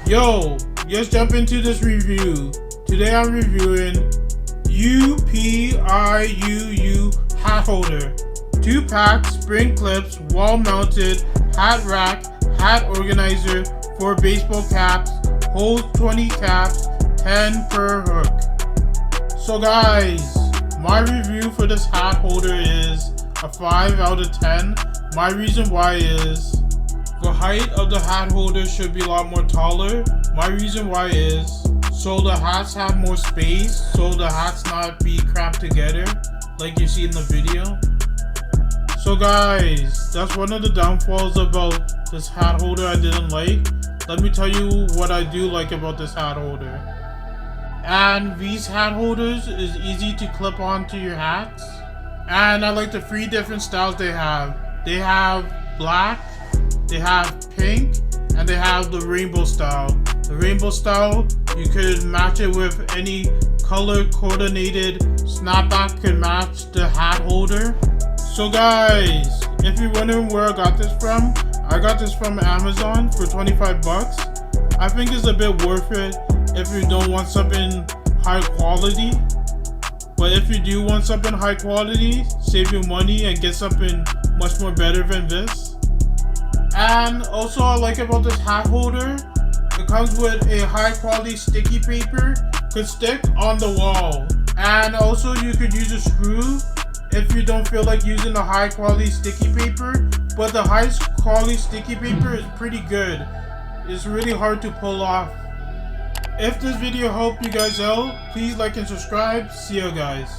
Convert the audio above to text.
Yo, let's jump into this review. Today I'm reviewing UPIUU hat holder. 2-pack spring clips, wall mounted hat rack, hat organizer for baseball caps, holds 20 caps, 10 per hook. So guys, my review for this hat holder is a 5 out of 10. My reason why is the height of the hat holder should be a lot more taller. My reason why is so the hats have more space, so the hats not be cramped together like you see in the video. So guys, that's one of the downfalls about this hat holder I didn't like. Let me tell you what I do like about this hat holder. And these hat holders is easy to clip onto your hats. And I like the 3 different styles they have. They have black, they have pink, and they have the rainbow style. The rainbow style, you could match it with any color coordinated snapback could match the hat holder. So guys, if you're wondering where I got this from, I got this from Amazon for 25 bucks. I think it's a bit worth it if you don't want something high quality. But if you do want something high quality, save your money and get something much more better than this. And also I like about this hat holder, it comes with a high quality sticky paper, could stick on the wall. And also you could use a screw if you don't feel like using the high quality sticky paper. But the high quality sticky paper is pretty good. It's really hard to pull off. If this video helped you guys out, please like and subscribe. See you guys.